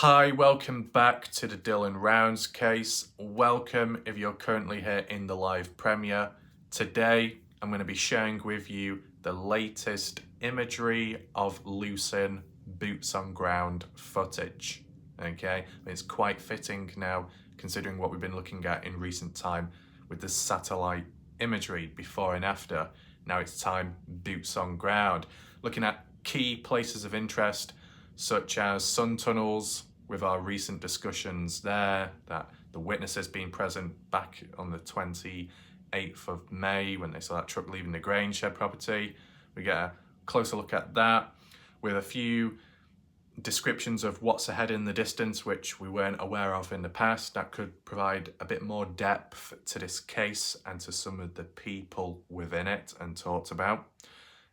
Hi, welcome back to the Dylan Rounds case. Welcome if you're currently here in the live premiere. Today, I'm going to be sharing with you the latest imagery of Lucin boots on ground footage. Okay, it's quite fitting now considering what we've been looking at in recent time with the satellite imagery before and after. Now it's time boots on ground. Looking at key places of interest such as sun tunnels, with our recent discussions there, that the witnesses being present back on the 28th of May when they saw that truck leaving the grain shed property. We get a closer look at that with a few descriptions of what's ahead in the distance, which we weren't aware of in the past. That could provide a bit more depth to this case and to some of the people within it and talked about.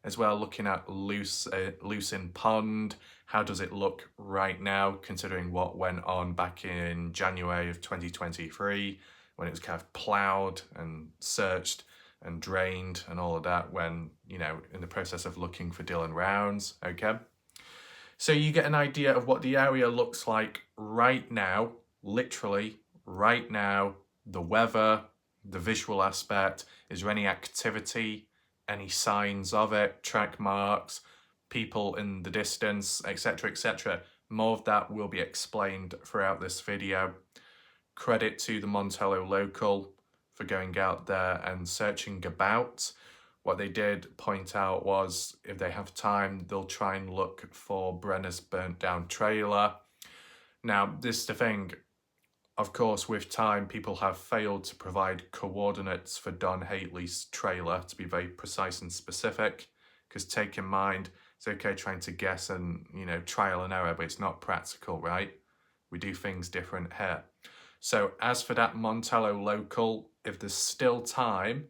As well, looking at Lucin Pond, how does it look right now, considering what went on back in January of 2023, when it was kind of ploughed and searched and drained and all of that when, in the process of looking for Dylan Rounds, okay? So you get an idea of what the area looks like right now, literally right now, the weather, the visual aspect. Is there any activity? Any signs of it, track marks, people in the distance, etc., etc. More of that will be explained throughout this video. Credit to the Montello local for going out there and searching about. What they did point out was, if they have time, they'll try and look for Brenner's burnt down trailer. Now, this is the thing. Of course, with time, people have failed to provide coordinates for Don Hately's trailer, to be very precise and specific, because take in mind, it's okay trying to guess and, trial and error, but it's not practical, right? We do things different here. So as for that Montello local, if there's still time,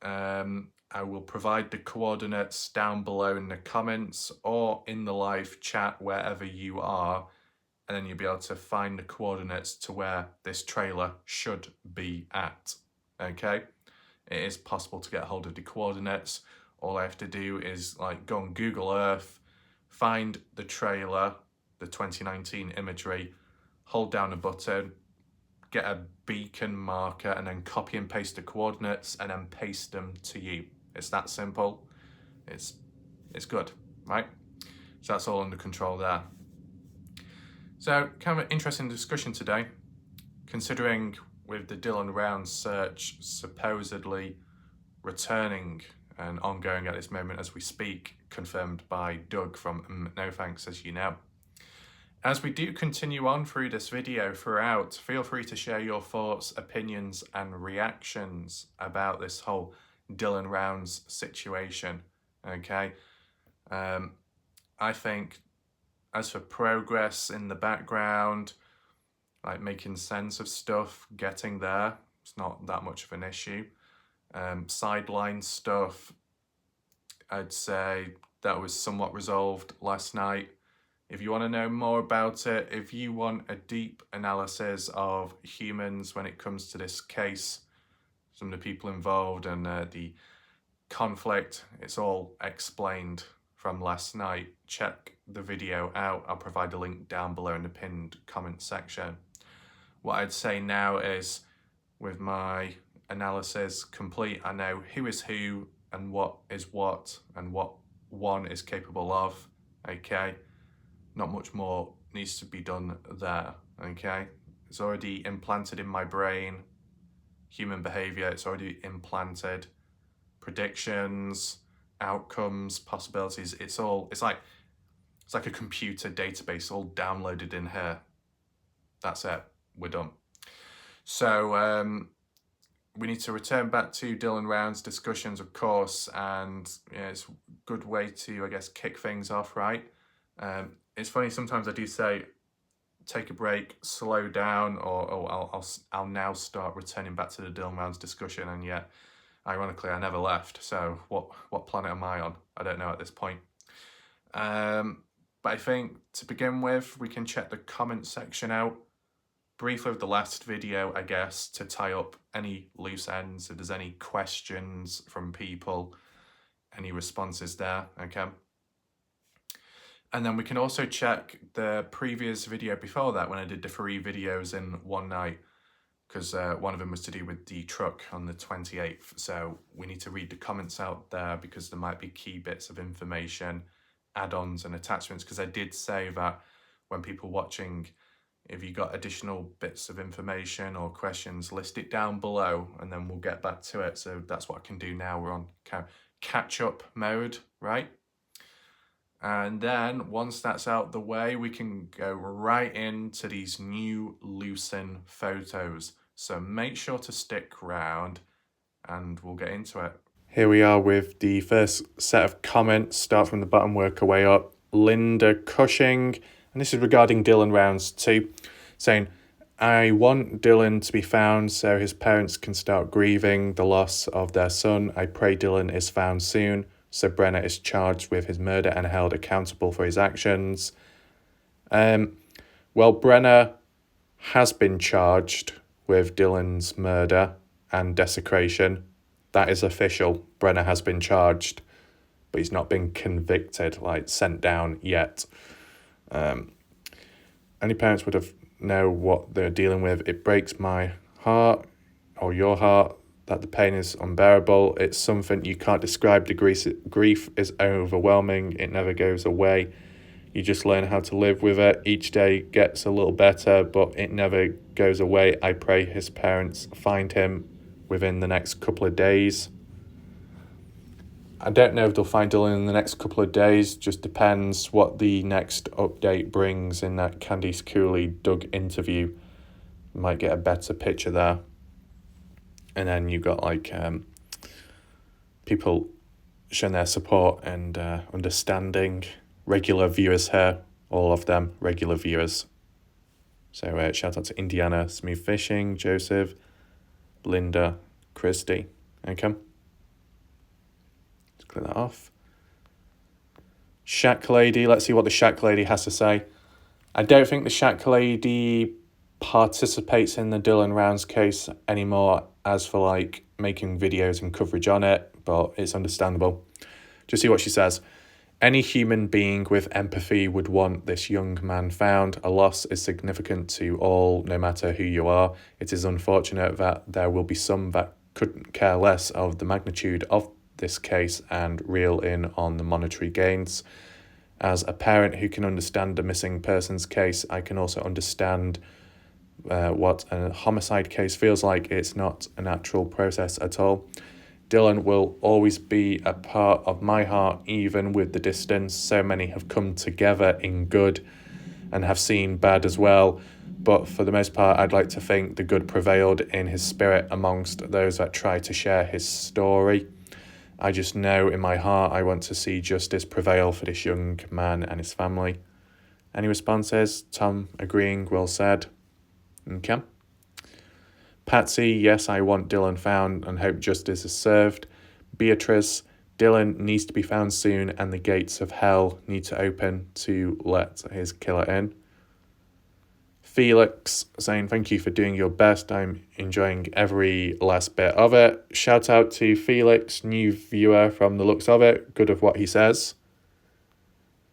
I will provide the coordinates down below in the comments or in the live chat, wherever you are, and then you'll be able to find the coordinates to where this trailer should be at, okay? It is possible to get hold of the coordinates. All I have to do is go on Google Earth, find the trailer, the 2019 imagery, hold down a button, get a beacon marker, and then copy and paste the coordinates and then paste them to you. It's that simple. It's good, right? So that's all under control there. So, kind of an interesting discussion today, considering with the Dylan Rounds search supposedly returning and ongoing at this moment as we speak, confirmed by Doug from No Thanks, as you know. As we do continue on through this video throughout, feel free to share your thoughts, opinions and reactions about this whole Dylan Rounds situation, okay? I think as for progress in the background, like making sense of stuff, getting there, it's not that much of an issue. Sideline stuff, I'd say that was somewhat resolved last night. If you want to know more about it, if you want a deep analysis of humans when it comes to this case, some of the people involved and the conflict, it's all explained from last night. Check the video out. I'll provide a link down below in the pinned comment section. What I'd say now is, with my analysis complete, I know who is who and what is what and what one is capable of, okay? Not much more needs to be done there, okay? It's already implanted in my brain. Human behavior, it's already implanted. Predictions, outcomes, possibilities, it's like a computer database all downloaded in here. That's it, we're done. So we need to return back to Dylan Rounds discussions, of course, and it's a good way to, I guess, kick things off, right? It's funny, sometimes I do say, take a break, slow down, or I'll now start returning back to the Dylan Rounds discussion, and yet, ironically, I never left. So what planet am I on? I don't know at this point. But I think to begin with, we can check the comment section out. Briefly with the last video, I guess, to tie up any loose ends. If there's any questions from people, any responses there, okay? And then we can also check the previous video before that when I did the 3 videos in one night, because one of them was to do with the truck on the 28th. So we need to read the comments out there because there might be key bits of information, add-ons and attachments, because I did say that when people watching, if you got additional bits of information or questions, list it down below and then we'll get back to it. So that's what I can do now. We're on catch-up mode, right? And then once that's out the way, we can go right into these new Lucin photos. So make sure to stick around and we'll get into it. Here we are with the first set of comments. Start from the bottom, work our way up. Linda Cushing, and this is regarding Dylan rounds 2, saying, I want Dylan to be found so his parents can start grieving the loss of their son. I pray Dylan is found soon so Brenner is charged with his murder and held accountable for his actions. Well, Brenner has been charged with Dylan's murder and desecration. That is official. Brenner has been charged, but he's not been convicted, like sent down yet. Any parents would have know what they're dealing with. It breaks my heart, or your heart, that the pain is unbearable. It's something you can't describe. The grief is overwhelming. It never goes away. You just learn how to live with it. Each day gets a little better, but it never goes away. I pray his parents find him within the next couple of days. I don't know if they'll find Dylan in the next couple of days. Just depends what the next update brings in that Candice Cooley-Doug interview. You might get a better picture there. And then you've got like people showing their support and understanding. Regular viewers here, all of them regular viewers. So shout out to Indiana, Smooth Fishing, Joseph, Linda, Christy. Okay. Let's clear that off. Shack Lady, let's see what the Shack Lady has to say. I don't think the Shack Lady participates in the Dylan Rounds case anymore as for like making videos and coverage on it, but it's understandable. Just see what she says. Any human being with empathy would want this young man found. A loss is significant to all, no matter who you are. It is unfortunate that there will be some that couldn't care less of the magnitude of this case and reel in on the monetary gains. As a parent who can understand a missing persons case, I can also understand what a homicide case feels like. It's not a natural process at all. Dylan will always be a part of my heart, even with the distance. So many have come together in good and have seen bad as well. But for the most part, I'd like to think the good prevailed in his spirit amongst those that try to share his story. I just know in my heart I want to see justice prevail for this young man and his family. Any responses? Tom agreeing, well said. Okay. Patsy, yes, I want Dylan found and hope justice is served. Beatrice, Dylan needs to be found soon and the gates of hell need to open to let his killer in. Felix saying, thank you for doing your best. I'm enjoying every last bit of it. Shout out to Felix, new viewer from the looks of it. Good of what he says.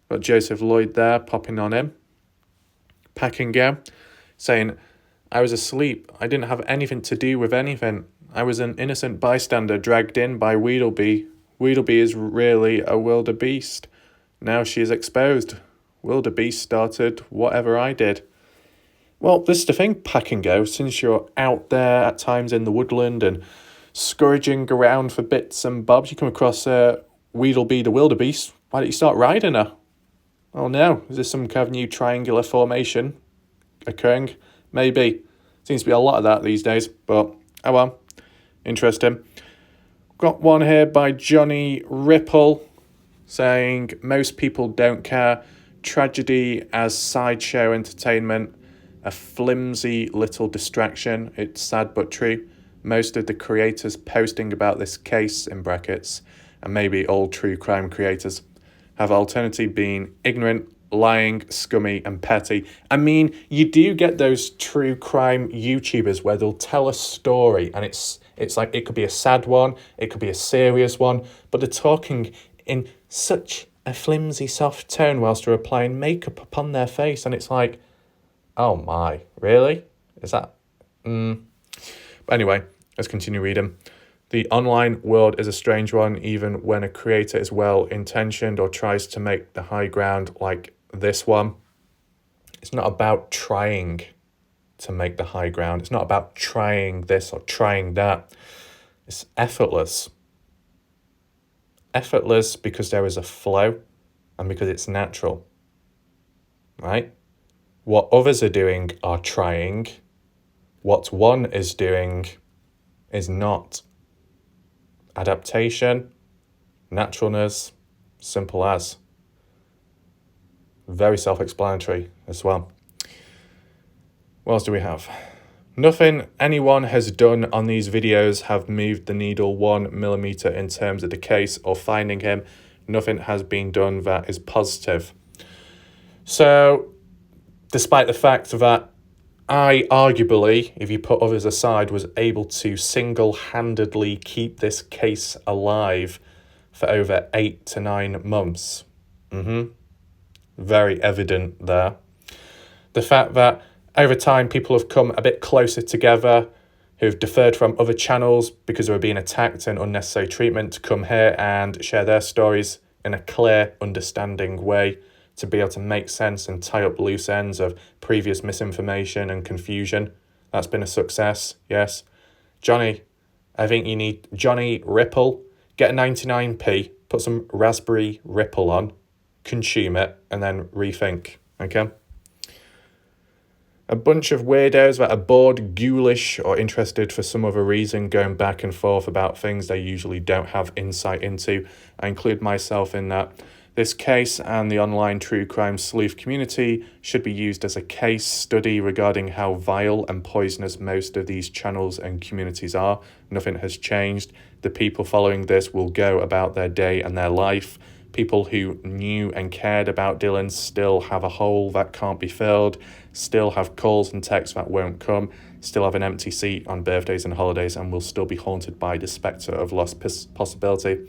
Got Joseph Lloyd there, popping on him. Packingham saying, I was asleep. I didn't have anything to do with anything. I was an innocent bystander dragged in by Wheedleby. Wheedleby is really a wildebeest. Now she is exposed. Wildebeest started whatever I did. Well, this is the thing, Pack and Go. Since you're out there at times in the woodland and scourging around for bits and bobs, you come across Wheedleby the wildebeest. Why don't you start riding her? Oh no, is this some kind of new triangular formation occurring? Maybe. Seems to be a lot of that these days, but oh well. Interesting. Got one here by Johnny Ripple saying, most people don't care. Tragedy as sideshow entertainment. A flimsy little distraction. It's sad but true. Most of the creators posting about this case, in brackets, and maybe all true crime creators, have alternately been ignorant, lying, scummy and petty. I mean, you do get those true crime YouTubers where they'll tell a story and it's like it could be a sad one, it could be a serious one, but they're talking in such a flimsy soft tone whilst they're applying makeup upon their face. And it's like, oh my, really? Is that... But anyway, let's continue reading. The online world is a strange one, even when a creator is well-intentioned or tries to make the high ground like this one. It's not about trying to make the high ground. It's not about trying this or trying that. It's effortless. Effortless because there is a flow and because it's natural, right? What others are doing are trying. What one is doing is not. Adaptation, naturalness, simple as. Very self-explanatory as well. What else do we have? Nothing anyone has done on these videos have moved the needle 1 millimeter in terms of the case or finding him. Nothing has been done that is positive. So, despite the fact that I arguably, if you put others aside, was able to single-handedly keep this case alive for over 8 to 9 months. Very evident there. The fact that over time people have come a bit closer together, who've deferred from other channels because they were being attacked and unnecessary treatment, to come here and share their stories in a clear, understanding way, to be able to make sense and tie up loose ends of previous misinformation and confusion. That's been a success, yes. Johnny, I think you need Johnny Ripple. Get a 99p, put some Raspberry Ripple on, consume it, and then rethink, okay? A bunch of weirdos that are bored, ghoulish, or interested for some other reason, going back and forth about things they usually don't have insight into. I include myself in that. This case and the online true crime sleuth community should be used as a case study regarding how vile and poisonous most of these channels and communities are. Nothing has changed. The people following this will go about their day and their life. People who knew and cared about Dylan still have a hole that can't be filled, still have calls and texts that won't come, still have an empty seat on birthdays and holidays, and will still be haunted by the spectre of lost possibility.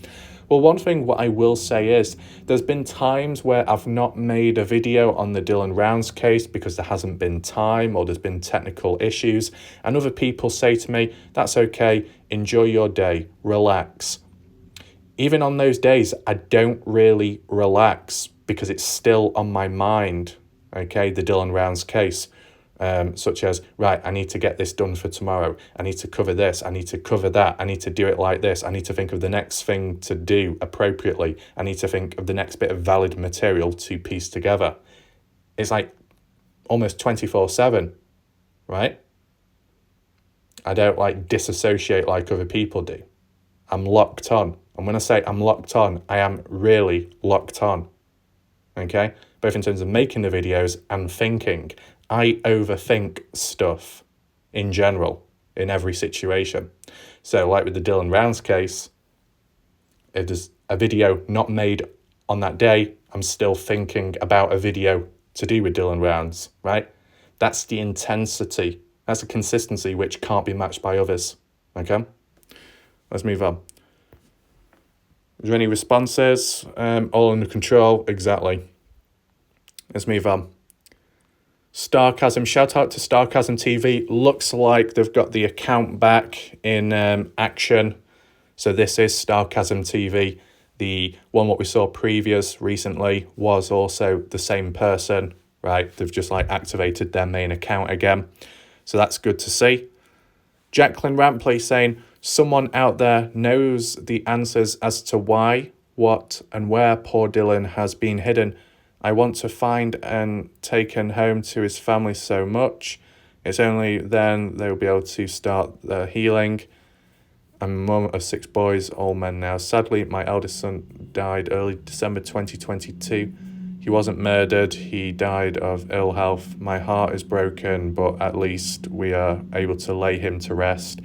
Well, one thing what I will say is there's been times where I've not made a video on the Dylan Rounds case because there hasn't been time or there's been technical issues. And other people say to me, that's okay, enjoy your day, relax. Even on those days, I don't really relax because it's still on my mind, okay, the Dylan Rounds case. Such as, right, I need to get this done for tomorrow. I need to cover this. I need to cover that. I need to do it like this. I need to think of the next thing to do appropriately. I need to think of the next bit of valid material to piece together. It's like almost 24/7, right? I don't like disassociate like other people do. I'm locked on. And when I say I'm locked on, I am really locked on, okay? Both in terms of making the videos and thinking. I overthink stuff in general, in every situation. So like with the Dylan Rounds case, if there's a video not made on that day, I'm still thinking about a video to do with Dylan Rounds, right? That's the intensity. That's the consistency which can't be matched by others, okay? Let's move on. Is there any responses? All under control, exactly. Let's move on. Starcasm, shout out to Starcasm TV. Looks like they've got the account back in action. So this is Starcasm TV. The one what we saw previous recently was also the same person, right? They've just like activated their main account again. So that's good to see. Jacqueline Rampley saying, someone out there knows the answers as to why, what and where poor Dylan has been hidden. I want to find and take him home to his family so much. It's only then they will be able to start their healing. I'm a mum of 6 boys, all men now. Sadly, my eldest son died early December 2022. He wasn't murdered. He died of ill health. My heart is broken, but at least we are able to lay him to rest.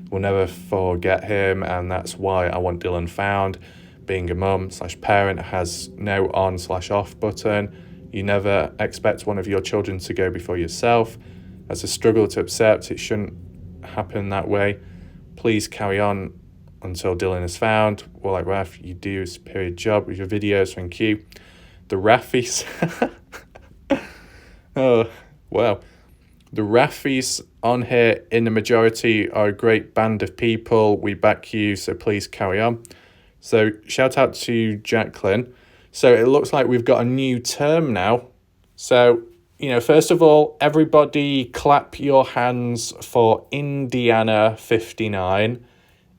We'll never forget him, and that's why I want Dylan found. Being a mum/parent has no on/off button. You never expect one of your children to go before yourself. That's a struggle to accept. It shouldn't happen that way. Please carry on until Dylan is found. Well, like Raf, you do a superior job with your videos. Thank you. The Raffies. Oh, wow. The Raffies on here in the majority are a great band of people. We back you, so please carry on. So shout out to Jacqueline. So it looks like we've got a new term now. So, first of all, everybody clap your hands for Indiana 59.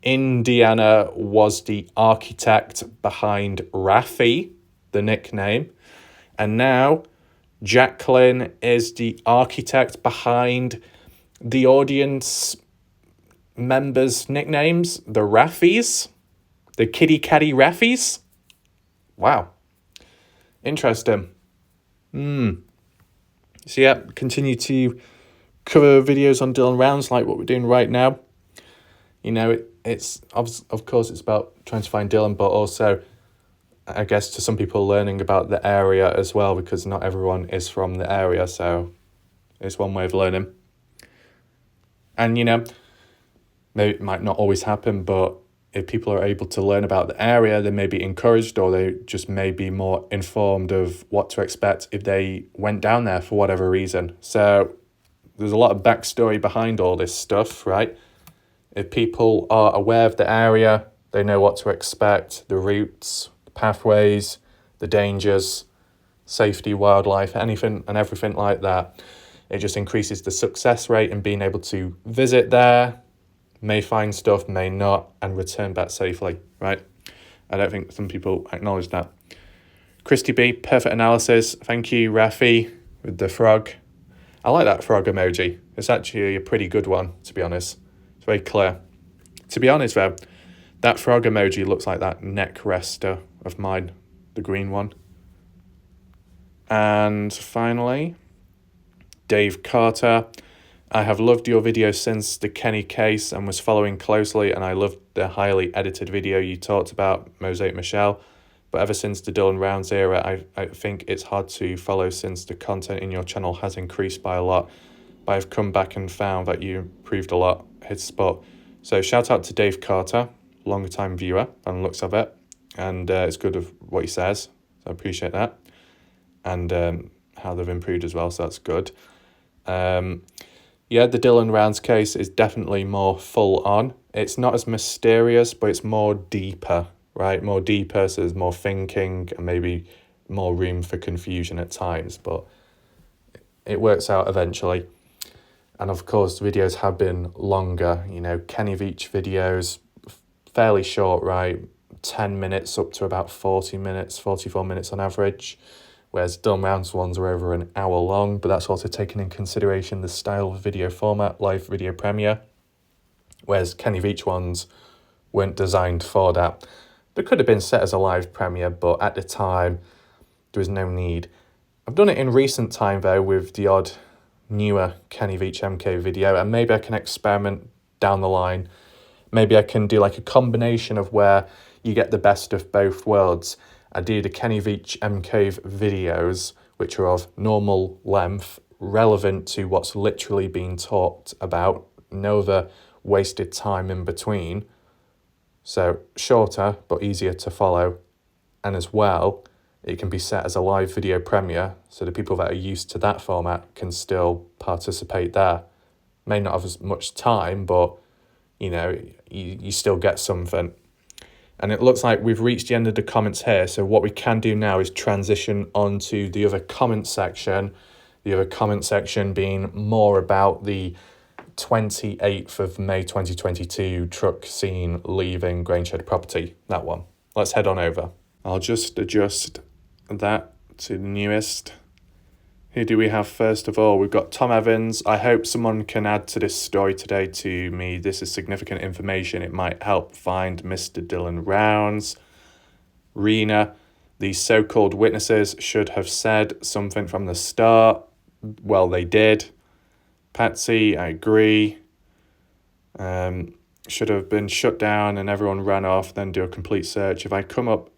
Indiana was the architect behind Raffi, the nickname. And now Jacqueline is the architect behind the audience members' nicknames, the Raffies, the kitty catty Raffies. Wow. Interesting. So yeah, continue to cover videos on Dylan Rounds like what we're doing right now. It's of course it's about trying to find Dylan, but also I guess to some people learning about the area as well, because not everyone is from the area, so it's one way of learning. And maybe it might not always happen, but if people are able to learn about the area, they may be encouraged, or they just may be more informed of what to expect if they went down there for whatever reason. So there's a lot of backstory behind all this stuff, right? If people are aware of the area, they know what to expect, the routes, the pathways, the dangers, safety, wildlife, anything and everything like that. It just increases the success rate in being able to visit there, may find stuff, may not, and return back safely, right? I don't think some people acknowledge that. Christy B, perfect analysis. Thank you, Rafi, with the frog. I like that frog emoji. It's actually a pretty good one, to be honest. It's very clear. To be honest, though, that frog emoji looks like that neck rester of mine, the green one. And finally, Dave Carter. I have loved your videos since the Kenny case and was following closely, and I loved the highly edited video you talked about, Mosaic Michelle. But ever since the Dylan Rounds era, I think it's hard to follow since the content in your channel has increased by a lot. But I've come back and found that you improved a lot, hit spot. So shout out to Dave Carter, longer time viewer on the looks of it. And it's good of what he says, so I appreciate that. And how they've improved as well, so that's good. Yeah, the Dylan Rounds case is definitely more full on. It's not as mysterious, but it's more deeper, right? More deeper, so there's more thinking and maybe more room for confusion at times, but it works out eventually. And of course, the videos have been longer. Kenny Veach videos, fairly short, right? 10 minutes up to about 40 minutes, 44 minutes on average. Whereas Dylan Rounds ones are over an hour long, but that's also taking in consideration the style of video format, live video premiere. Whereas Kenny Veach ones weren't designed for that. They could have been set as a live premiere, but at the time, there was no need. I've done it in recent time, though, with the odd newer Kenny Veach MK video, and maybe I can experiment down the line. Maybe I can do like a combination of where you get the best of both worlds. I do the Kenny Veach MK videos, which are of normal length, relevant to what's literally being talked about, no other wasted time in between. So shorter, but easier to follow. And as well, it can be set as a live video premiere, so the people that are used to that format can still participate there. May not have as much time, but, you still get something. And it looks like we've reached the end of the comments here. So what we can do now is transition on to the other comment section. The other comment section being more about the 28th of May 2022 truck seen leaving Grangeshed property. That one. Let's head on over. I'll just adjust that to the newest. Who do we have first of all? We've got Tom Evans. I hope someone can add to this story today to me. This is significant information. It might help find Mr. Dylan Rounds. Rena, these so-called witnesses should have said something from the start. Well, they did. Patsy, I agree. Should have been shut down and everyone ran off, then do a complete search. If I come up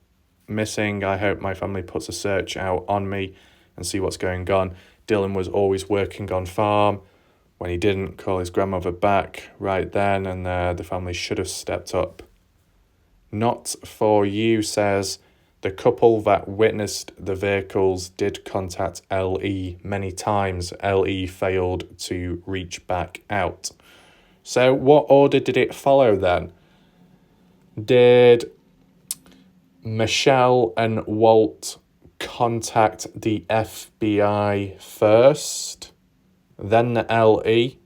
missing, I hope my family puts a search out on me and see what's going on. Dylan was always working on farm. When he didn't, call his grandmother back right then, and the family should have stepped up. Not for you says the couple that witnessed the vehicles did contact LE many times. LE failed to reach back out. So what order did it follow then? Did Michelle and Walt contact the FBI first, then the LE,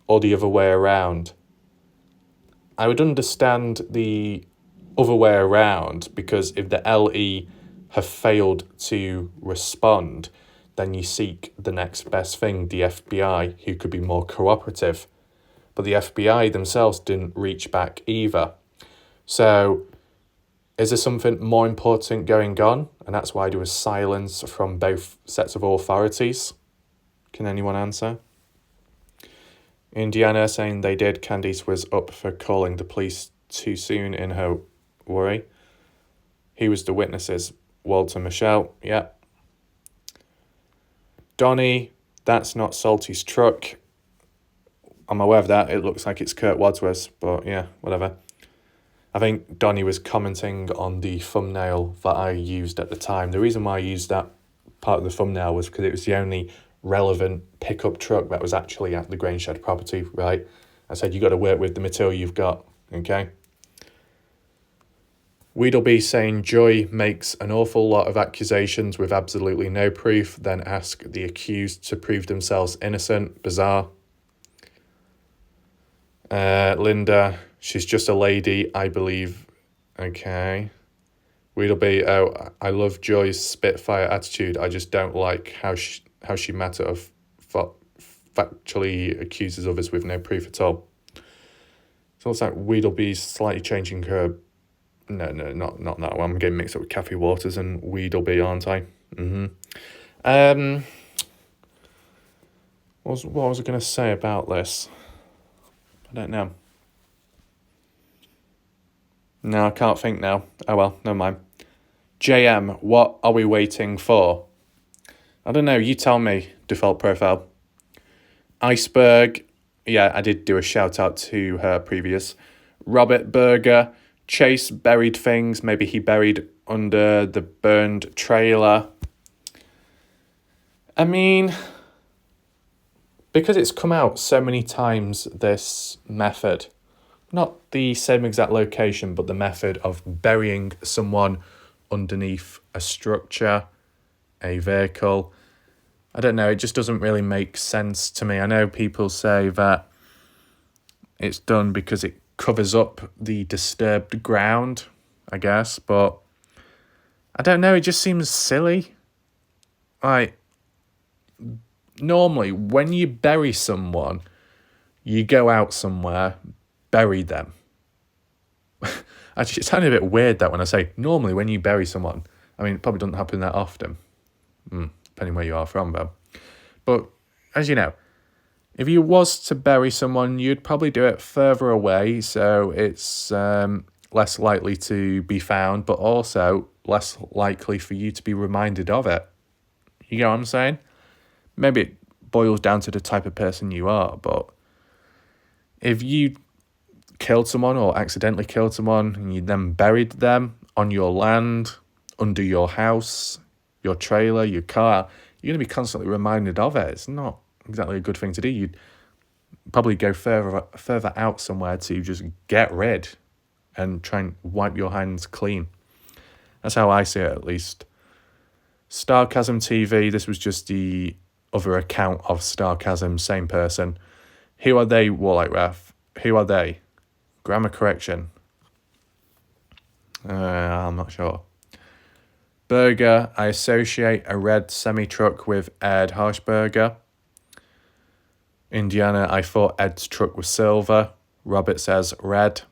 or the other way around? I would understand the other way around, because if the LE have failed to respond, then you seek the next best thing, the FBI, who could be more cooperative. But the FBI themselves didn't reach back either. So is there something more important going on? And that's why there was silence from both sets of authorities. Can anyone answer? Indiana saying they did. Candice was up for calling the police too soon in her worry. Who was the witnesses? Walter, Michelle, yeah. Donnie, that's not Salty's truck. I'm aware of that. It looks like it's Kurt Wadsworth's, but yeah, whatever. I think Donnie was commenting on the thumbnail that I used at the time. The reason why I used that part of the thumbnail was because it was the only relevant pickup truck that was actually at the Grangeshed property, right? I said you got to work with the material you've got, okay? Weedleby saying Joy makes an awful lot of accusations with absolutely no proof, then ask the accused to prove themselves innocent. Bizarre. Linda, she's just a lady, I believe. Okay. Weedleby, oh, I love Joy's Spitfire attitude. I just don't like how she matter of factually accuses others with no proof at all. So it looks like Weedleby's slightly changing her. No, not that one. I'm getting mixed up with Kathy Waters and Weedleby, aren't I? What was I going to say about this? I don't know. No, I can't think now. Oh well, never mind. JM, what are we waiting for? I don't know, you tell me, default profile. Iceberg, yeah, I did do a shout out to her previous. Robert Berger, Chase buried things, maybe he buried under the burned trailer. I mean, because it's come out so many times, this method, not the same exact location, but the method of burying someone underneath a structure, a vehicle. I don't know, it just doesn't really make sense to me. I know people say that it's done because it covers up the disturbed ground, I guess, but I don't know, it just seems silly. Like, normally, when you bury someone, you go out somewhere, bury them. Actually, it sounded a bit weird that when I say normally when you bury someone. I mean, it probably doesn't happen that often, depending where you are from, though. But as you know, if you was to bury someone, you'd probably do it further away, so it's less likely to be found, but also less likely for you to be reminded of it. You get what I'm saying? Maybe it boils down to the type of person you are, but if you killed someone or accidentally killed someone and you then buried them on your land, under your house, your trailer, your car, you're going to be constantly reminded of it. It's not exactly a good thing to do. You'd probably go further out somewhere to just get rid and try and wipe your hands clean. That's how I see it, at least. Starcasm TV, this was just the other account of Starcasm, same person. Who are they, Warlike Ref? Who are they? Grammar correction. I'm not sure. Berger, I associate a red semi-truck with Ed Harshberger. Indiana, I thought Ed's truck was silver. Robert says red.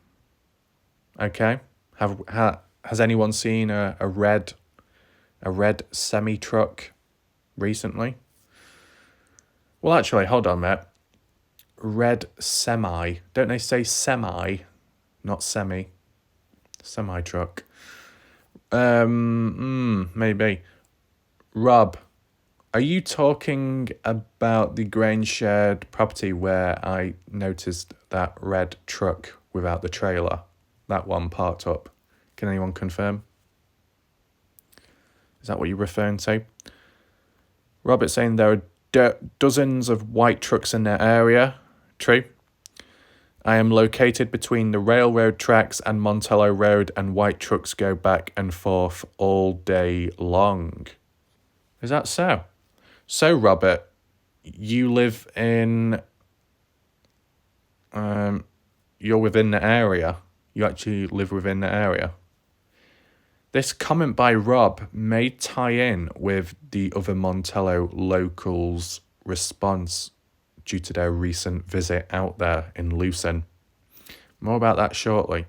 Okay. Has anyone seen a red semi-truck recently? Well, actually, hold on, mate. Red semi. Don't they say semi, not semi? Semi-truck. Maybe. Rob, are you talking about the Grangeshed property where I noticed that red truck without the trailer? That one parked up Can anyone confirm? Is that what you're referring to? Robert's saying there are dozens of white trucks in their area. True. I am located between the railroad tracks and Montello Road, and white trucks go back and forth all day long. Is that so? So, Robert, you live in... you're within the area. You actually live within the area. This comment by Rob may tie in with the other Montello locals' response due to their recent visit out there in Lucin. More about that shortly.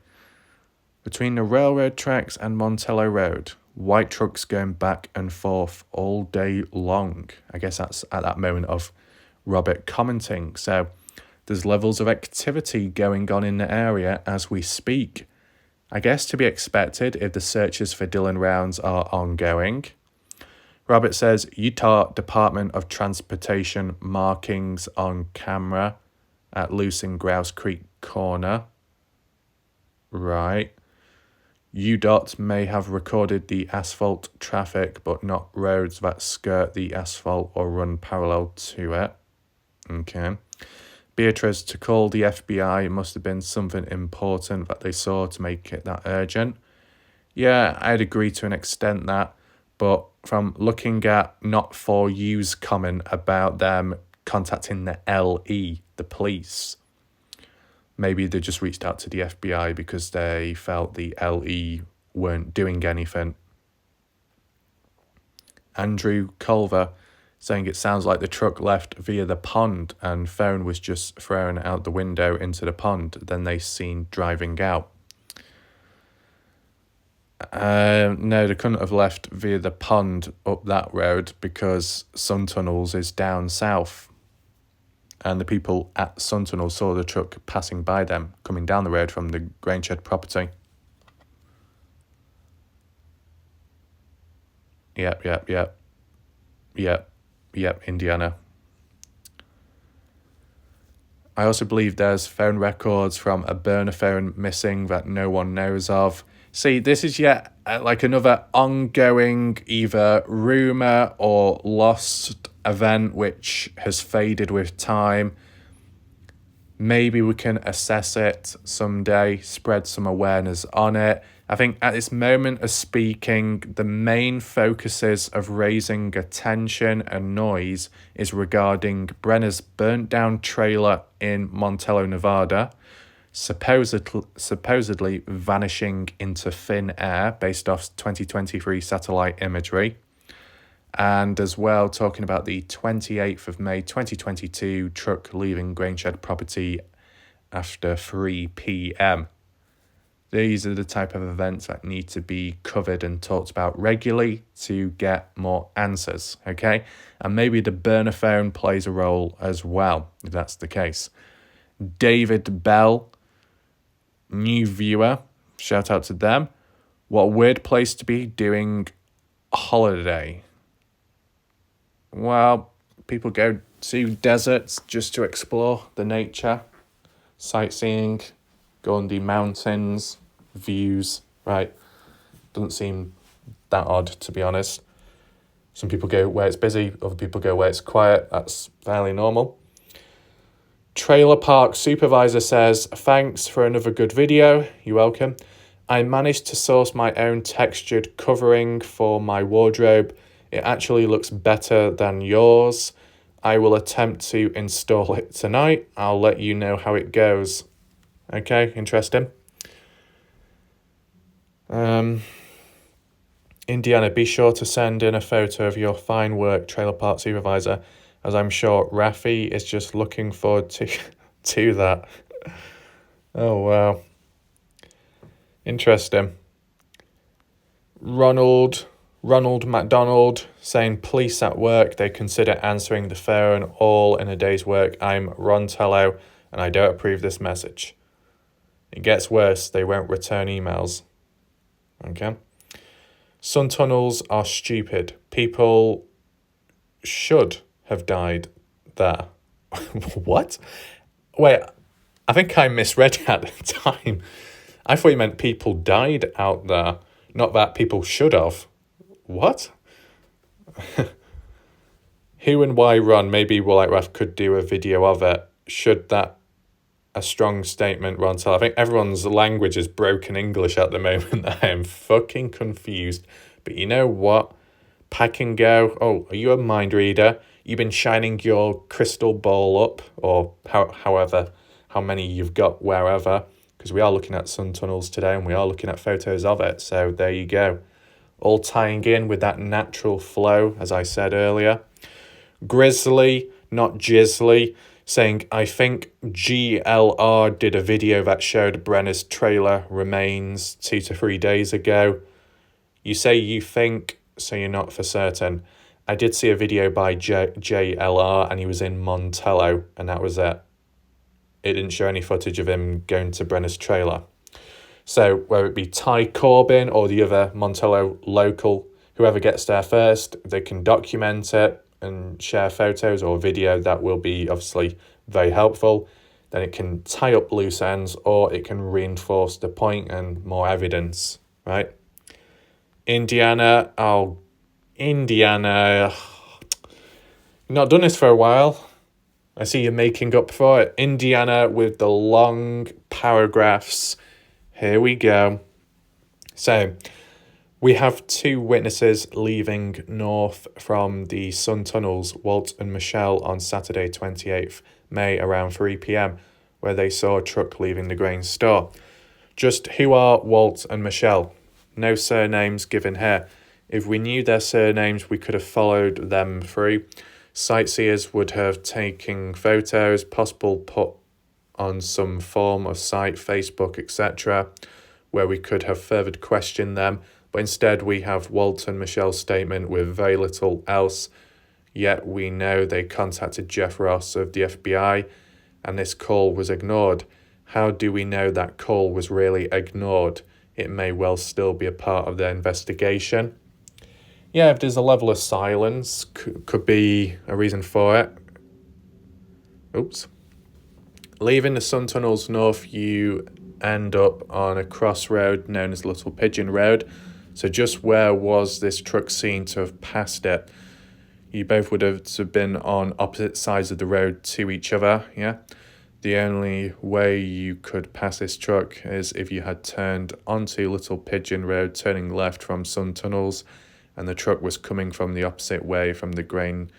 Between the railroad tracks and Montello Road, white trucks going back and forth all day long. I guess that's at that moment of Robert commenting. So there's levels of activity going on in the area as we speak. I guess to be expected if the searches for Dylan Rounds are ongoing. Robert says Utah Department of Transportation markings on camera at Lucin Grouse Creek corner. Right. UDOT may have recorded the asphalt traffic but not roads that skirt the asphalt or run parallel to it. Okay. Beatrice, to call the FBI, it must have been something important that they saw to make it that urgent. Yeah, I'd agree to an extent that, but from looking at not for you's comment about them contacting the LE, the police, maybe they just reached out to the FBI because they felt the LE weren't doing anything. Andrew Culver saying it sounds like the truck left via the pond and phone was just thrown out the window into the pond. Then they seen driving out. No, they couldn't have left via the pond up that road because Sun Tunnels is down south. And the people at Sun Tunnels saw the truck passing by them, coming down the road from the Grainshed property. Yep, Indiana. I also believe there's phone records from a burner phone missing that no one knows of. See, this is yet like another ongoing either rumour or lost event which has faded with time. Maybe we can assess it someday, spread some awareness on it. I think at this moment of speaking, the main focuses of raising attention and noise is regarding Brenner's burnt down trailer in Montello, Nevada, supposedly vanishing into thin air based off 2023 satellite imagery. And as well, talking about the 28th of May 2022 truck leaving Grainshed property after 3 p.m. These are the type of events that need to be covered and talked about regularly to get more answers, okay? And maybe the burner phone plays a role as well, if that's the case. David Bell, new viewer, shout out to them. What a weird place to be doing a holiday. Well, people go to deserts just to explore the nature, sightseeing, go on the mountains, views, right? Doesn't seem that odd, to be honest. Some people go where it's busy, other people go where it's quiet. That's fairly normal. Trailer park supervisor says, thanks for another good video. You're welcome. I managed to source my own textured covering for my wardrobe. It actually looks better than yours. I will attempt to install it tonight. I'll let you know how it goes. Okay, interesting. Indiana, be sure to send in a photo of your fine work, trailer park supervisor, as I'm sure Rafi is just looking forward to that. Oh, wow. Interesting. Ronald McDonald saying, police at work, they consider answering the phone all in a day's work. I'm Ron Tello, and I don't approve this message. It gets worse, they won't return emails. Okay. Sun tunnels are stupid. People should have died there. What? Wait, I think I misread at the time. I thought you meant people died out there, not that people should have. What? Who and why run? Maybe Wallach could do a video of it. Should that a strong statement, Rontel? I think everyone's language is broken English at the moment. I am fucking confused. But you know what? Pack and go. Oh, are you a mind reader? You've been shining your crystal ball up, or however, how many you've got wherever, because we are looking at sun tunnels today and we are looking at photos of it. So there you go. All tying in with that natural flow, as I said earlier. Grizzly, not Jizzly, saying, I think GLR did a video that showed Brenner's trailer remains 2 to 3 days ago. You say you think, so you're not for certain. I did see a video by JLR and he was in Montello, and that was it. It didn't show any footage of him going to Brenner's trailer. So whether it be Ty Corbin or the other Montello local, whoever gets there first, they can document it and share photos or video. That will be obviously very helpful. Then it can tie up loose ends, or it can reinforce the point and more evidence, right? Indiana, Indiana, not done this for a while. I see you're making up for it. Indiana with the long paragraphs. Here we go. So, we have 2 witnesses leaving north from the sun tunnels, Walt and Michelle, on Saturday 28th May around 3 p.m, where they saw a truck leaving the grain store. Just who are Walt and Michelle? No surnames given here. If we knew their surnames, we could have followed them through. Sightseers would have taken photos, possible put on some form of site, Facebook, etc., where we could have further questioned them. But instead, we have Walt and Michelle's statement with very little else. Yet we know they contacted Jeff Ross of the FBI, and this call was ignored. How do we know that call was really ignored? It may well still be a part of their investigation. Yeah, if there's a level of silence, could be a reason for it. Oops. Leaving the sun tunnels north, you end up on a crossroad known as Little Pigeon Road. So just where was this truck seen to have passed it? You both would have been on opposite sides of the road to each other, yeah? The only way you could pass this truck is if you had turned onto Little Pigeon Road, turning left from sun tunnels, and the truck was coming from the opposite way from the grain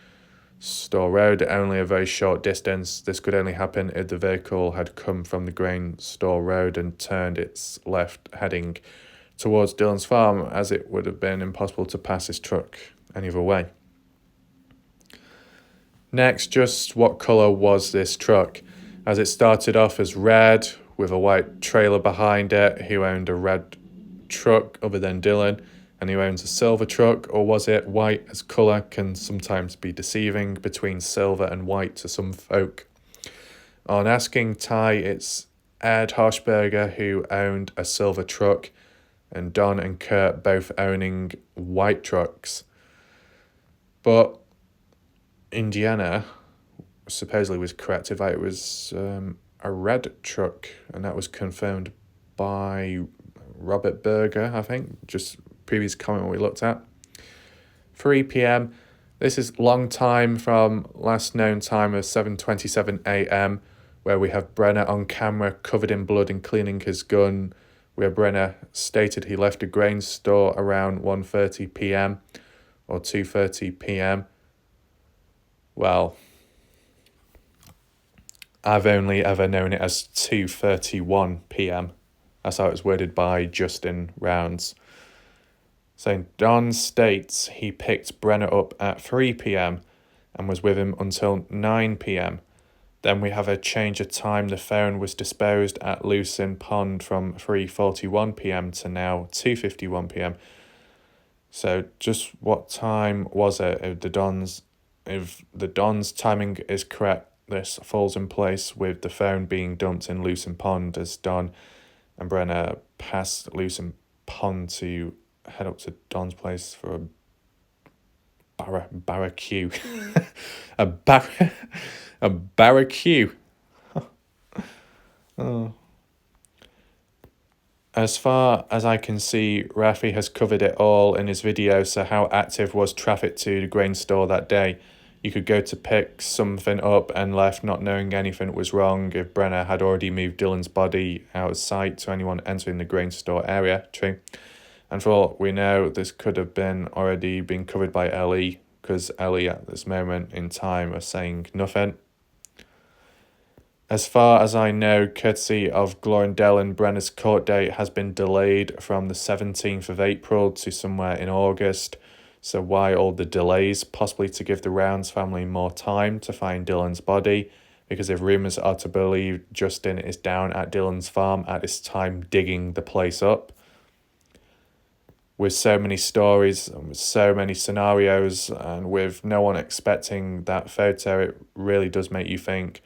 store road, only a very short distance. This could only happen if the vehicle had come from the grain store road and turned its left heading towards Dylan's farm, as it would have been impossible to pass this truck any other way. Next, just what colour was this truck? As it started off as red with a white trailer behind it. Who owned a red truck other than Dylan? And who owns a silver truck? Or was it white, as colour can sometimes be deceiving between silver and white to some folk? On asking Ty, it's Ed Hochberger who owned a silver truck, and Don and Kurt both owning white trucks. But Indiana supposedly was corrected that it was a red truck, and that was confirmed by Robert Berger, I think, just previous comment we looked at. 3 p.m. This is long time from last known time of 7:27 a.m, where we have Brenner on camera covered in blood and cleaning his gun, where Brenner stated he left a grain store around 1:30 p.m. or 2:30 p.m. Well, I've only ever known it as 2:31 p.m. That's how it was worded by Justin Rounds. So Don states he picked Brenner up at 3 p.m. and was with him until 9 p.m. Then we have a change of time. The phone was disposed at Lucin Pond from 3:41 p.m. to now 2:51 p.m. So just what time was it? If the Don's timing is correct, this falls in place with the phone being dumped in Lucin Pond as Don and Brenner passed Lucin Pond to head up to Don's place for a barbecue. a barbecue. Oh. As far as I can see, Rafi has covered it all in his video. So how active was traffic to the grain store that day? You could go to pick something up and left not knowing anything was wrong if Brenner had already moved Dylan's body out of sight to anyone entering the grain store area. True. And for all we know, this could have been already been covered by Ellie, because Ellie at this moment in time are saying nothing. As far as I know, courtesy of Glorindel, Brenner's court date has been delayed from the 17th of April to somewhere in August. So why all the delays? Possibly to give the Rounds family more time to find Dylan's body, because if rumours are to believe, Justin is down at Dylan's farm at this time digging the place up. With so many stories and with so many scenarios and with no one expecting that photo, it really does make you think,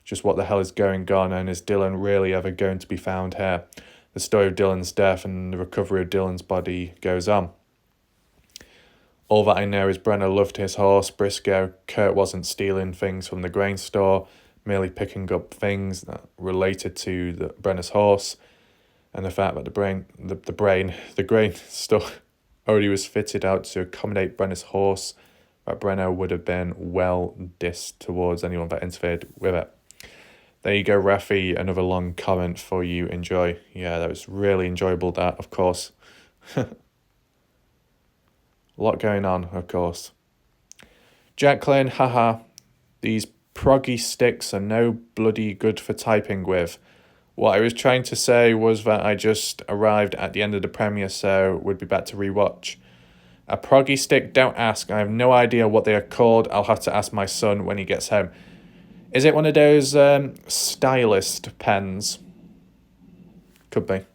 just what the hell is going on, and is Dylan really ever going to be found here? The story of Dylan's death and the recovery of Dylan's body goes on. All that I know is Brenner loved his horse, Briscoe. Kurt wasn't stealing things from the grain store, merely picking up things that related to the Brenner's horse. And the fact that the grain store already was fitted out to accommodate Brenner's horse, that Brenner would have been well dissed towards anyone that interfered with it. There you go, Rafi, another long comment for you. Enjoy. Yeah, that was really enjoyable, that, of course. A lot going on, of course. Jacqueline, haha, these proggy sticks are no bloody good for typing with. What I was trying to say was that I just arrived at the end of the premiere, so would be back to rewatch. A proggy stick, don't ask. I have no idea what they are called. I'll have to ask my son when he gets home. Is it one of those stylist pens? Could be.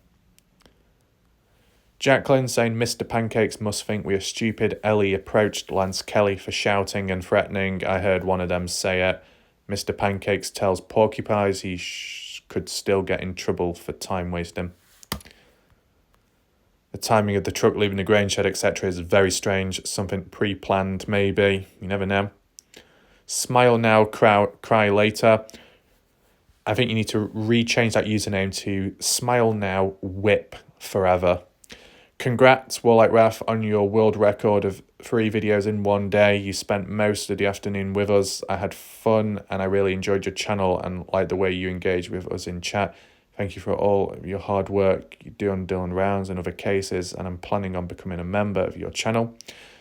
Jacqueline saying Mr. Pancakes must think we are stupid. Ellie approached Lance Kelly for shouting and threatening. I heard one of them say it. Mr. Pancakes tells Porcupines he could still get in trouble for time wasting. The timing of the truck leaving the grain shed, etc. is very strange. Something pre-planned, maybe. You never know. Smile now, cry later. I think you need to rechange that username to Smile Now, Whip Forever. Congrats, Warlike Raf, on your world record of 3 videos in one day. You spent most of the afternoon with us. I had fun and I really enjoyed your channel and like the way you engage with us in chat. Thank you for all of your hard work you do on Dylan Rounds and other cases, and I'm planning on becoming a member of your channel.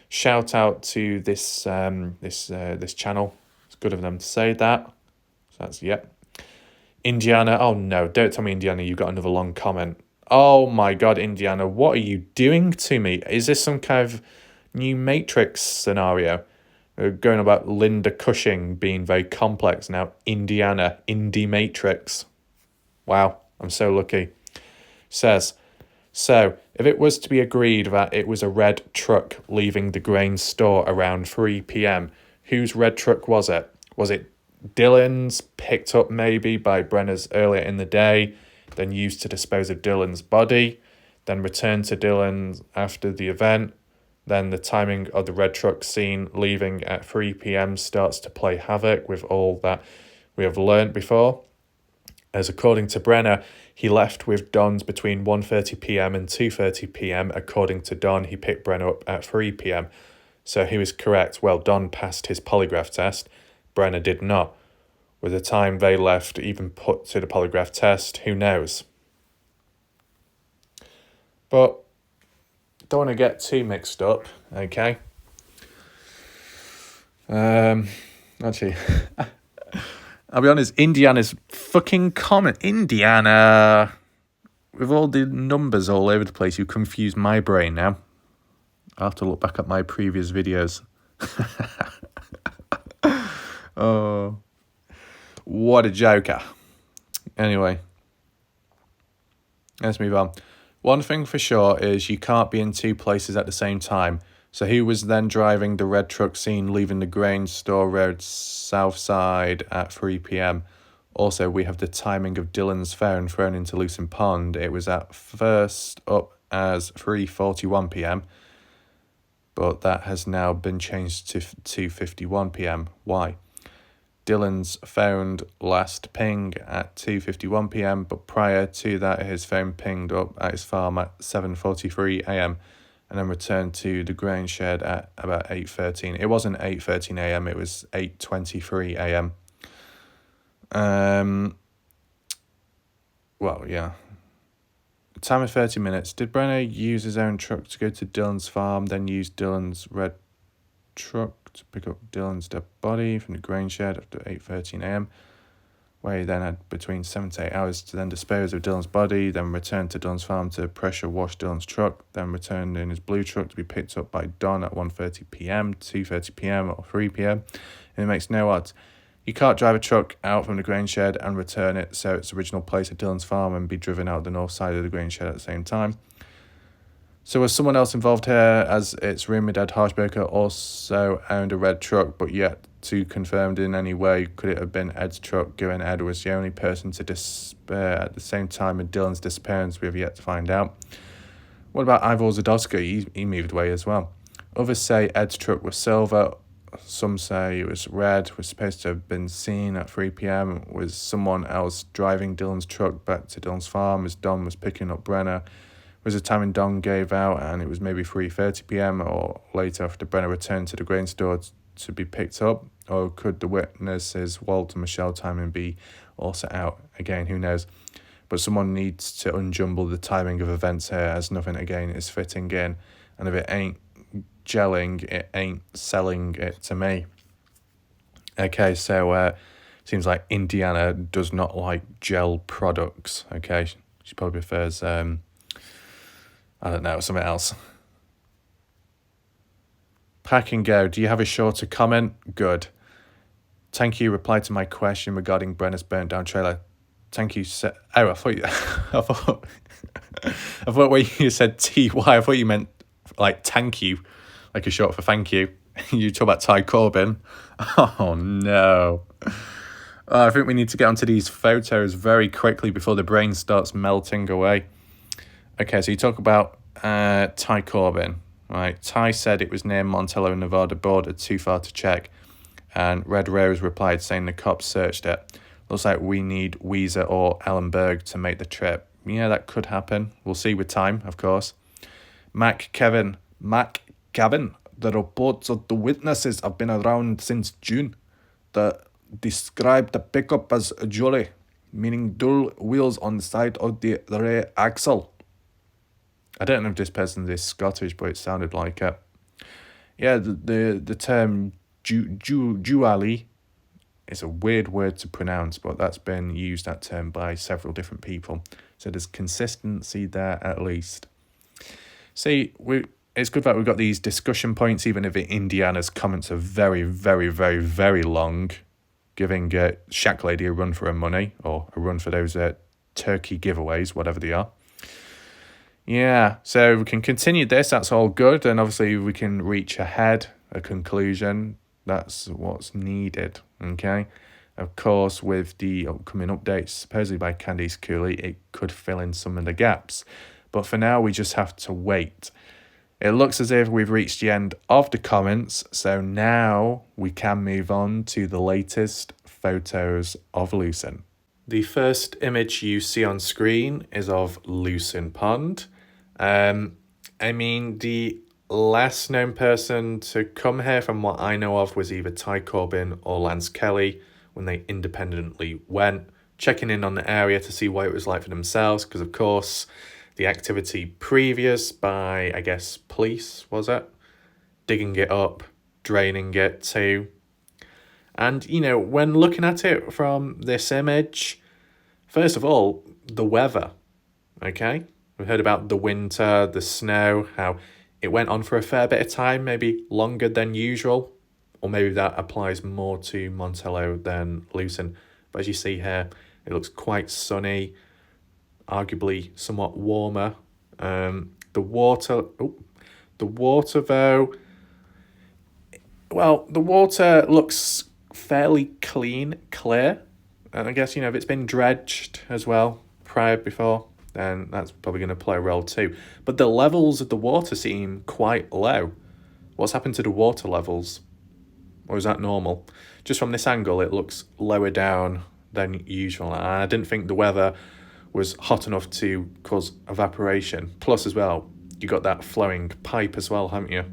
Shout out to this channel. It's good of them to say that. So that's, yep. Indiana. Oh no, don't tell me, Indiana, you got another long comment. Oh my god, Indiana, what are you doing to me? Is this some kind of new Matrix scenario? Going about Linda Cushing being very complex now. Indiana, Indie Matrix. Wow, I'm so lucky. Says, so if it was to be agreed that it was a red truck leaving the grain store around 3 p.m, whose red truck was it? Was it Dylan's, picked up maybe by Brenner's earlier in the day, then used to dispose of Dylan's body, then returned to Dylan's after the event? Then the timing of the red truck scene leaving at 3 p.m. starts to play havoc with all that we have learnt before. As according to Brenner, he left with Don's between 1:30 p.m. and 2:30 p.m. According to Don, he picked Brenner up at 3 p.m. So he was correct. Well, Don passed his polygraph test. Brenner did not. With the time they left even put to the polygraph test, who knows? But don't want to get too mixed up, okay? Actually, I'll be honest, Indiana's fucking comment. Indiana, with all the numbers all over the place, you confuse my brain now. I'll have to look back at my previous videos. Oh, what a joker. Anyway, let's move on. One thing for sure is you can't be in 2 places at the same time. So who was then driving the red truck seen leaving the grain store road south side at 3 p.m? Also, we have the timing of Dylan's phone thrown into Lucin Pond. It was at first up as 3:41 p.m, but that has now been changed to 2:51 p.m. Why? Dylan's phone last ping at 2:51 p.m, but prior to that his phone pinged up at his farm at 7:43 a.m. and then returned to the grain shed at about 8:13. It wasn't 8:13 a.m, it was 8:23 a.m. Well, yeah. Time of 30 minutes. Did Brenner use his own truck to go to Dylan's farm, then use Dylan's red truck to pick up Dylan's dead body from the grain shed after 8:13 a.m, where he then had between 7 to 8 hours to then dispose of Dylan's body, then return to Dylan's farm to pressure wash Dylan's truck, then returned in his blue truck to be picked up by Don at 1:30 p.m, 2:30 p.m, or 3 p.m. And it makes no odds. You can't drive a truck out from the grain shed and return it so its original place at Dylan's farm and be driven out the north side of the grain shed at the same time. So was someone else involved here, as it's rumoured Ed Harshberger also owned a red truck, but yet to confirmed in any way could it have been Ed's truck, given Ed was the only person to despair at the same time of Dylan's disappearance? We have yet to find out. What about Ivor Zadowski? He moved away as well. Others say Ed's truck was silver. Some say it was red, was supposed to have been seen at 3 p.m. Was someone else driving Dylan's truck back to Dylan's farm as Don was picking up Brenner? Was the time when Don gave out and it was maybe 3:30 p.m. or later after Brenner returned to the grain store to be picked up? Or could the witnesses, Walt and Michelle timing, be also out? Again, who knows? But someone needs to unjumble the timing of events here, as nothing again is fitting in, and if it ain't gelling, it ain't selling it to me. Okay, so seems like Indiana does not like gel products. Okay, she probably prefers I don't know, something else. Pack and go. Do you have a shorter comment? Good. Thank you. Reply to my question regarding Brenner's burnt down trailer. Thank you. I thought when you said TY, I thought you meant like thank you, like a short for thank you. You talk about Ty Corbin. Oh no. I think we need to get onto these photos very quickly before the brain starts melting away. Okay, so you talk about Ty Corbin, right? Ty said it was near Montello, Nevada border, too far to check. And Red Rose replied saying the cops searched it. Looks like we need Weezer or Ellenberg to make the trip. Yeah, that could happen. We'll see with time, of course. Mac Gavin, the reports of the witnesses have been around since June. They described the pickup as a jolly, meaning dual wheels on the side of the rear axle. I don't know if this person is Scottish, but it sounded like it. Yeah, the term dually is a weird word to pronounce, but that's been used, that term, by several different people. So there's consistency there at least. See, it's good that we've got these discussion points, even if Indiana's comments are very, very, very, very long, giving Shack Lady a run for her money, or a run for those turkey giveaways, whatever they are. Yeah, so we can continue this, that's all good, and obviously we can reach a conclusion. That's what's needed, okay? Of course, with the upcoming updates, supposedly by Candice Cooley, it could fill in some of the gaps. But for now, we just have to wait. It looks as if we've reached the end of the comments, so now we can move on to the latest photos of Lucin. The first image you see on screen is of Lucin Pond. I mean, the last known person to come here from what I know of was either Ty Corbin or Lance Kelly when they independently went, checking in on the area to see what it was like for themselves, because of course the activity previous by, I guess, police, was it? Digging it up, draining it too. And, you know, when looking at it from this image, first of all, the weather, okay? We heard about the winter, the snow, how it went on for a fair bit of time, maybe longer than usual, or maybe that applies more to Montello than Lucin. But as you see here, it looks quite sunny, arguably somewhat warmer. The water though, well, the water looks fairly clear. And I guess, you know, if it's been dredged as well before, then that's probably going to play a role too. But the levels of the water seem quite low. What's happened to the water levels? Or is that normal? Just from this angle, it looks lower down than usual. And I didn't think the weather was hot enough to cause evaporation. Plus as well, you got that flowing pipe as well, haven't you?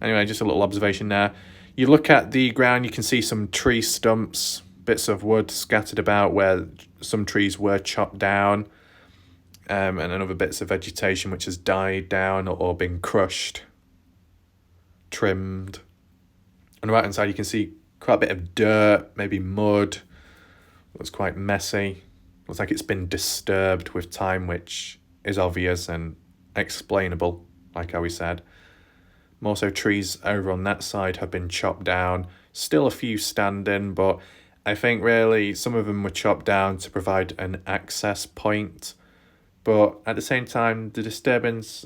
Anyway, just a little observation there. You look at the ground, you can see some tree stumps, bits of wood scattered about where some trees were chopped down, and other bits of vegetation which has died down or been crushed, trimmed. On the right hand side, you can see quite a bit of dirt, maybe mud. Looks quite messy. Looks like it's been disturbed with time, which is obvious and explainable, like how we said. More so, trees over on that side have been chopped down. Still a few standing, but I think really some of them were chopped down to provide an access point. But at the same time, the disturbance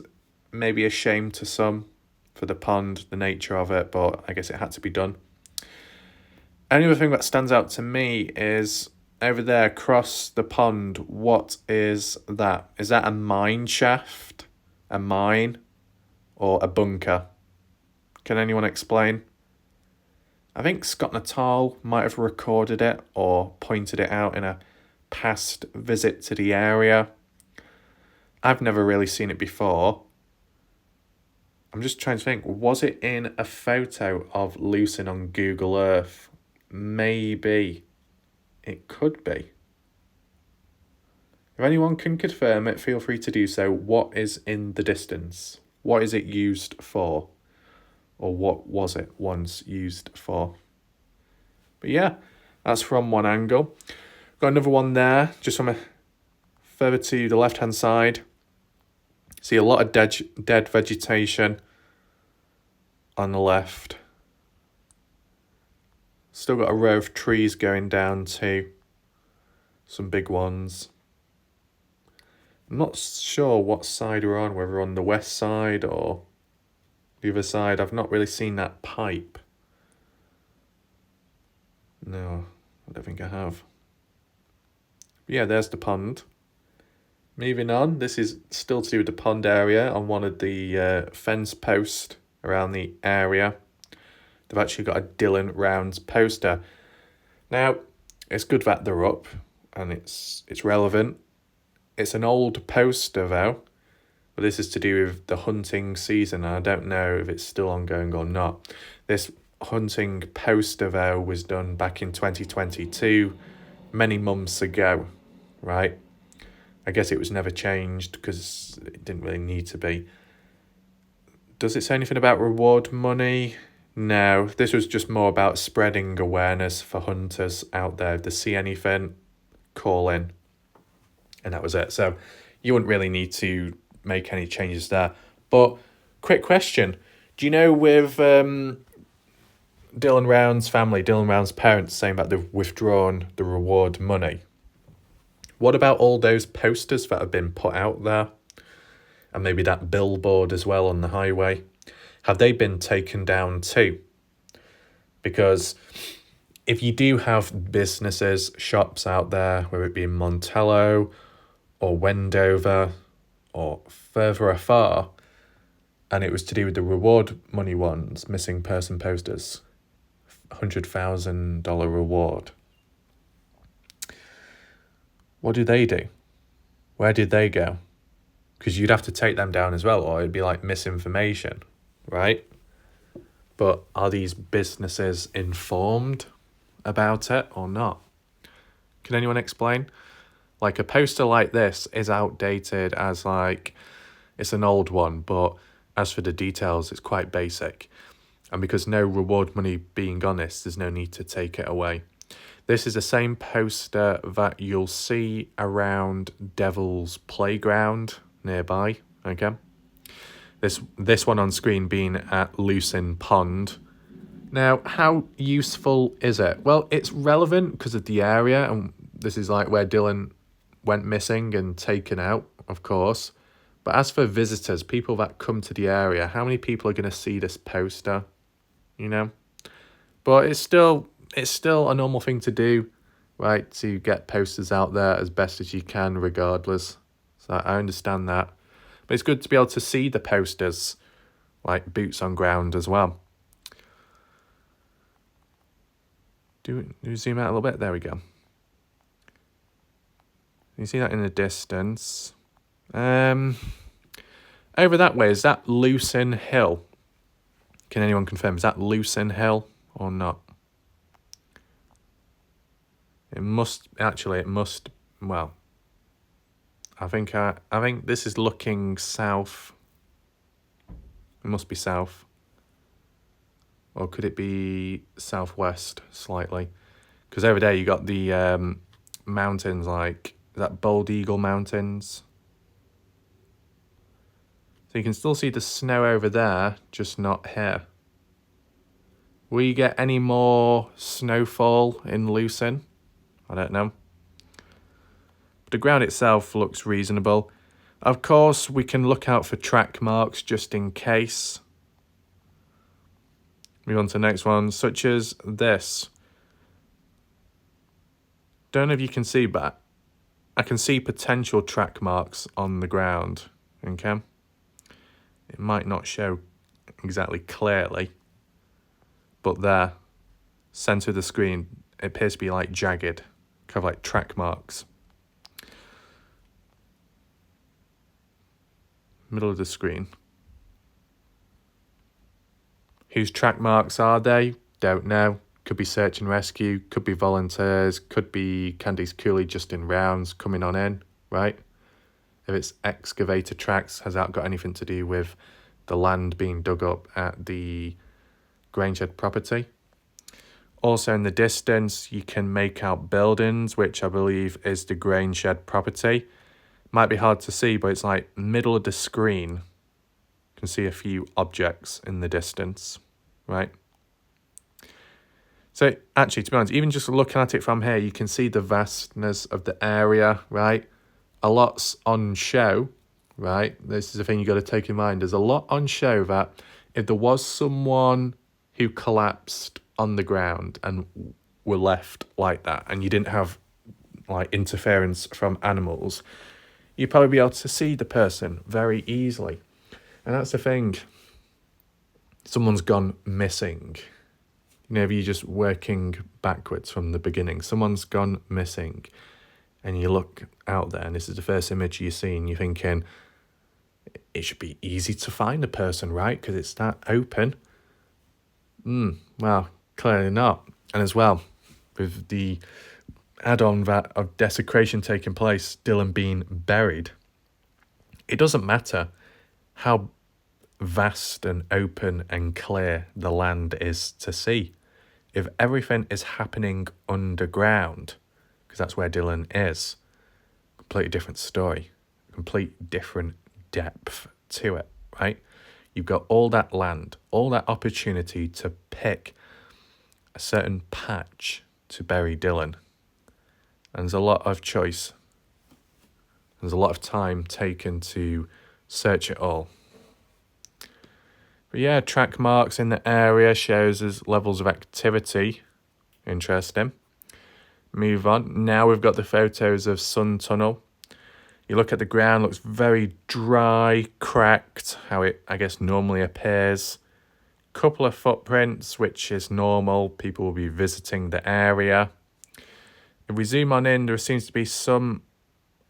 may be a shame to some for the pond, the nature of it, but I guess it had to be done. Only other thing that stands out to me is over there across the pond, what is that? Is that a mine shaft? A mine? Or a bunker? Can anyone explain? I think Scott Natal might have recorded it or pointed it out in a past visit to the area. I've never really seen it before. I'm just trying to think, was it in a photo of Lucin on Google Earth? Maybe. It could be. If anyone can confirm it, feel free to do so. What is in the distance? What is it used for? Or what was it once used for? But yeah, that's from one angle. Got another one there, just from a further to the left-hand side. See a lot of dead vegetation on the left. Still got a row of trees going down too. Some big ones. I'm not sure what side we're on, whether we're on the west side or the other side. I've not really seen that pipe. No, I don't think I have. But yeah, there's the pond. Moving on, this is still to do with the pond area on one of the fence posts around the area. They've actually got a Dylan Rounds poster. Now, it's good that they're up and it's relevant. It's an old poster though, but this is to do with the hunting season. And I don't know if it's still ongoing or not. This hunting poster though was done back in 2022, many months ago, right? I guess it was never changed because it didn't really need to be. Does it say anything about reward money? No, this was just more about spreading awareness for hunters out there. If they see anything, call in. And that was it. So you wouldn't really need to make any changes there. But quick question. Do you know with Dylan Round's family, Dylan Round's parents saying that they've withdrawn the reward money? What about all those posters that have been put out there? And maybe that billboard as well on the highway? Have they been taken down too? Because if you do have businesses, shops out there, whether it be in Montello or Wendover or further afar, and it was to do with the reward money ones, missing person posters, $100,000 reward. What do they do? Where did they go? Because you'd have to take them down as well, or it'd be like misinformation, right? But are these businesses informed about it or not? Can anyone explain? Like a poster like this is outdated as like, it's an old one, but as for the details, it's quite basic. And because no reward money being on this, there's no need to take it away. This is the same poster that you'll see around Devil's Playground nearby, okay? This one on screen being at Lucin Pond. Now, how useful is it? Well, it's relevant because of the area, and this is like where Dylan went missing and taken out, of course. But as for visitors, people that come to the area, how many people are going to see this poster, you know? But it's still a normal thing to do, right? To get posters out there as best as you can, regardless. So I understand that. But it's good to be able to see the posters, like boots on ground as well. Do we zoom out a little bit? There we go. You see that in the distance. Over that way, is that Lucin Hill? Can anyone confirm? Is that Lucin Hill or not? It must, well, I think this is looking south. It must be south. Or could it be southwest slightly? Because over there you got the mountains, like, is that Bald Eagle Mountains? So you can still see the snow over there, just not here. Will you get any more snowfall in Lucin? I don't know. But the ground itself looks reasonable. Of course, we can look out for track marks just in case. Move on to the next one, such as this. Don't know if you can see, but I can see potential track marks on the ground. Okay? It might not show exactly clearly, but there, centre of the screen, it appears to be like jagged, kind of like track marks. Middle of the screen. Whose track marks are they? Don't know. Could be search and rescue, could be volunteers, could be Candice Cooley just in rounds coming on in, right? If it's excavator tracks, has that got anything to do with the land being dug up at the Grangeshed property? Also in the distance, you can make out buildings, which I believe is the Grangeshed property. Might be hard to see, but it's like middle of the screen. You can see a few objects in the distance, right? So actually, to be honest, even just looking at it from here, you can see the vastness of the area, right? A lot's on show, right? This is the thing you got to take in mind. There's a lot on show that if there was someone who collapsed on the ground and were left like that, and you didn't have like interference from animals, you'd probably be able to see the person very easily. And that's the thing. Someone's gone missing. You know, if you're just working backwards from the beginning, someone's gone missing, and you look out there, and this is the first image you see, and you're thinking, it should be easy to find a person, right? Because it's that open. Well, clearly not. And as well, with the add-on that of desecration taking place, Dylan being buried, it doesn't matter how vast and open and clear the land is to see. If everything is happening underground, because that's where Dylan is, completely different story, complete different depth to it, right? You've got all that land, all that opportunity to pick a certain patch to bury Dylan. And there's a lot of choice. There's a lot of time taken to search it all. But yeah, track marks in the area shows us levels of activity. Interesting. Move on. Now we've got the photos of Sun Tunnel. You look at the ground, looks very dry, cracked, how it, I guess, normally appears. Couple of footprints, which is normal. People will be visiting the area. If we zoom on in, there seems to be some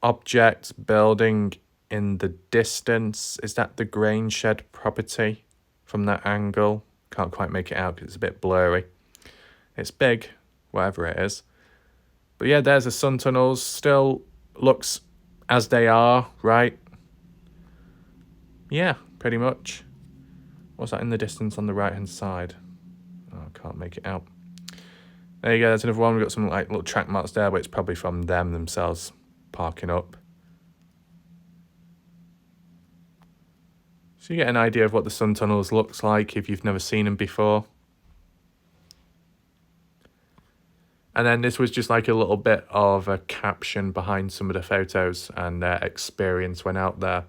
object building in the distance. Is that the Grangeshed property from that angle? Can't quite make it out because it's a bit blurry. It's big, whatever it is. But yeah, there's the sun tunnels. Still looks as they are, right? Yeah, pretty much. What's that in the distance on the right-hand side? Oh, I can't make it out. There you go, there's another one. We've got some like little track marks there, but it's probably from them themselves parking up. So you get an idea of what the sun tunnels looks like if you've never seen them before. And then this was just like a little bit of a caption behind some of the photos and their experience when out there.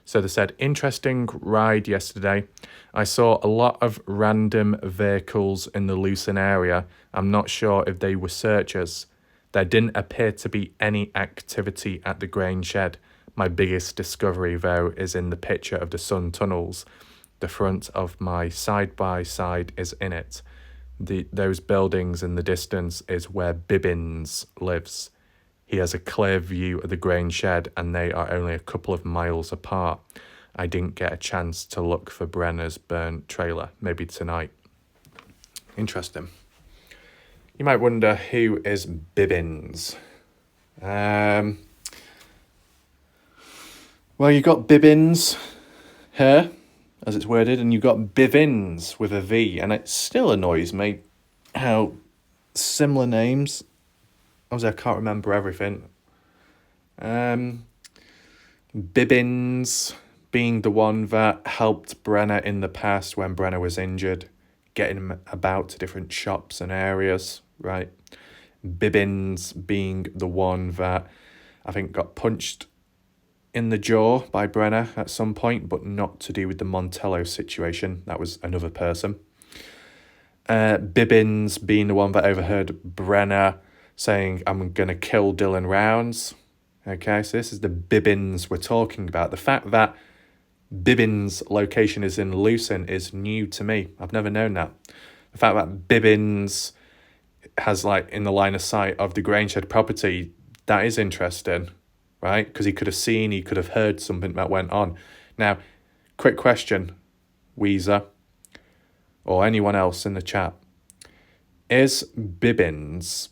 So they said, interesting ride yesterday. I saw a lot of random vehicles in the Lucin area. I'm not sure if they were searchers. There didn't appear to be any activity at the Grangeshed. My biggest discovery, though, is in the picture of the sun tunnels. The front of my side-by-side is in it. those buildings in the distance is where Bibbins lives. He has a clear view of the grain shed and they are only a couple of miles apart. I didn't get a chance to look for Brenner's burnt trailer. Maybe tonight. Interesting. You might wonder, who is Bibbins? Well, you've got Bibbins here, as it's worded, and you've got Bibbins with a V, and it still annoys me how similar names. Obviously, I can't remember everything. Bibbins being the one that helped Brenner in the past when Brenner was injured, getting him about to different shops and areas, right? Bibbins being the one that I think got punched in the jaw by Brenner at some point, but not to do with the Montello situation. That was another person. Bibbins being the one that overheard Brenner saying, I'm going to kill Dylan Rounds. Okay, so this is the Bibbins we're talking about. The fact that Bibbins' location is in Lucin is new to me. I've never known that. The fact that Bibbins has, like, in the line of sight of the Grainshed property, that is interesting, right? Because he could have heard something that went on. Now, quick question, Weezer, or anyone else in the chat. Was Bibbins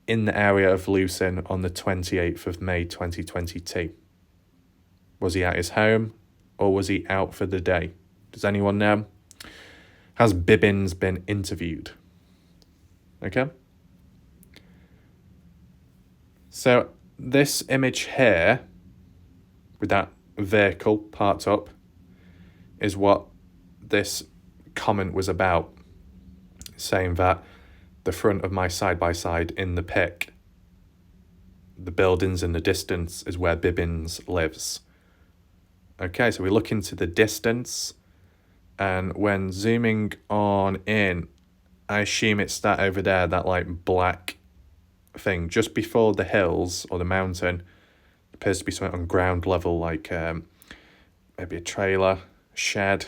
in the area of Lucin on the 28th of May 2022? Was he at his home or was he out for the day? Does anyone know? Has Bibbins been interviewed? Okay. So this image here, with that vehicle parked up, is what this comment was about, saying that the front of my side-by-side in the pic, the buildings in the distance, is where Bibbins lives. Okay, so we look into the distance, and when zooming on in, I assume it's that over there, that like black thing, just before the hills or the mountain. Appears to be something on ground level, like maybe a trailer, shed,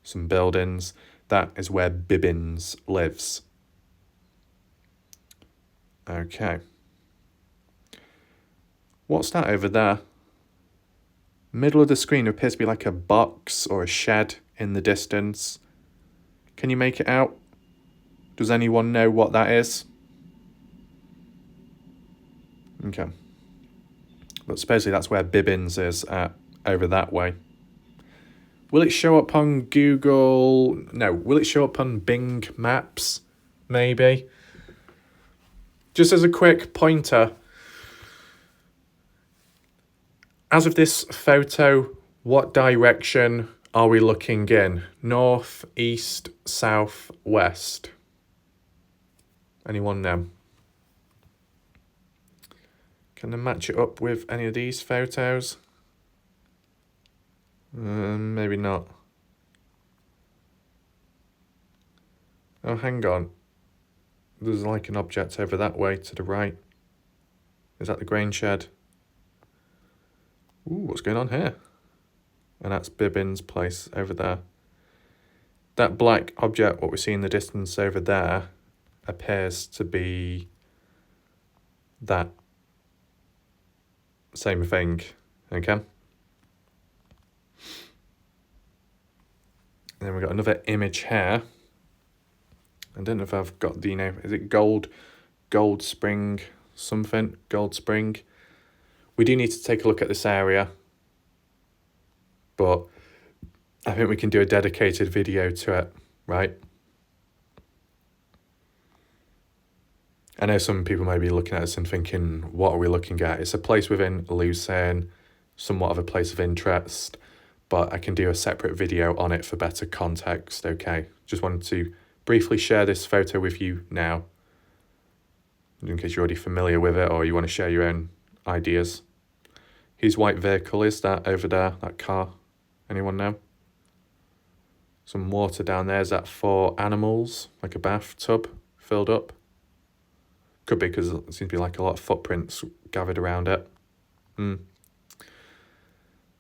some buildings. That is where Bibbins lives. Okay. What's that over there? Middle of the screen appears to be like a box or a shed in the distance. Can you make it out? Does anyone know what that is? Okay. But supposedly that's where Bibbins is at, over that way. Will it show up on Google? No. Will it show up on Bing Maps? Maybe. Just as a quick pointer, as of this photo, what direction are we looking in? North, east, south, west? Anyone know? Can I match it up with any of these photos? Maybe not. Oh, hang on. There's like an object over that way to the right. Is that the grain shed? Ooh, what's going on here? And that's Bibbins' place over there. That black object, what we see in the distance over there, appears to be that same thing, okay? And then we've got another image here. I don't know if I've got the name. Is it Gold Spring something? Gold Spring. We do need to take a look at this area, but I think we can do a dedicated video to it, right? I know some people may be looking at this and thinking, what are we looking at? It's a place within Lucin, somewhat of a place of interest, but I can do a separate video on it for better context, okay? Just wanted to briefly share this photo with you now, in case you're already familiar with it or you want to share your own ideas. Whose white vehicle is that over there, that car? Anyone know? Some water down there. Is that for animals? Like a bathtub filled up? Could be, because there seems to be like a lot of footprints gathered around it. And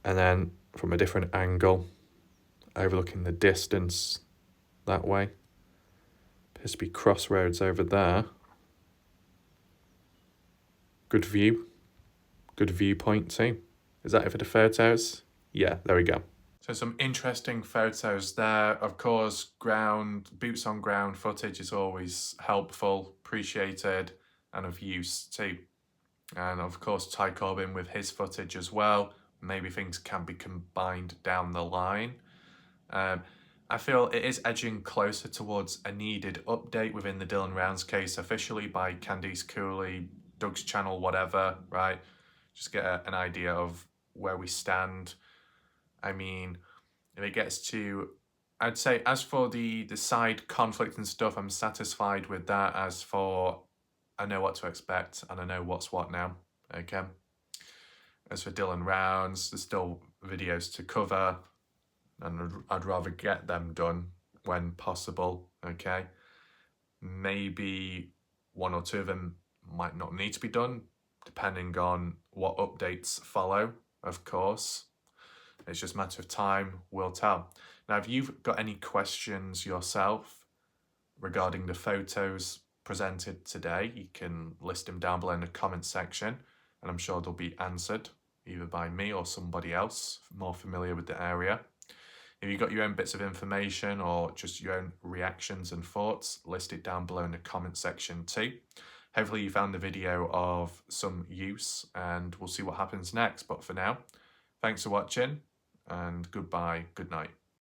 then from a different angle, overlooking the distance, that way. Appears to be crossroads over there. Good view. Good viewpoint too. Is that it for the photos? Yeah, there we go. So some interesting photos there. Of course, boots on ground footage is always helpful, appreciated, and of use too. And of course, Ty Corbin with his footage as well. Maybe things can be combined down the line. I feel it is edging closer towards a needed update within the Dylan Rounds case officially by Candice Cooley, Doug's channel, whatever, right? Just get an idea of where we stand. I mean, if it gets to, I'd say as for the side conflict and stuff, I'm satisfied with that. As for, I know what to expect and I know what's what now, okay? As for Dylan Rounds, there's still videos to cover and I'd rather get them done when possible, okay? Maybe one or two of them might not need to be done, depending on what updates follow, of course. It's just a matter of time, we'll tell. Now, if you've got any questions yourself regarding the photos presented today, you can list them down below in the comment section, and I'm sure they'll be answered either by me or somebody else more familiar with the area. If you've got your own bits of information or just your own reactions and thoughts, list it down below in the comment section too. Hopefully you found the video of some use and we'll see what happens next. But for now, thanks for watching and goodbye, good night.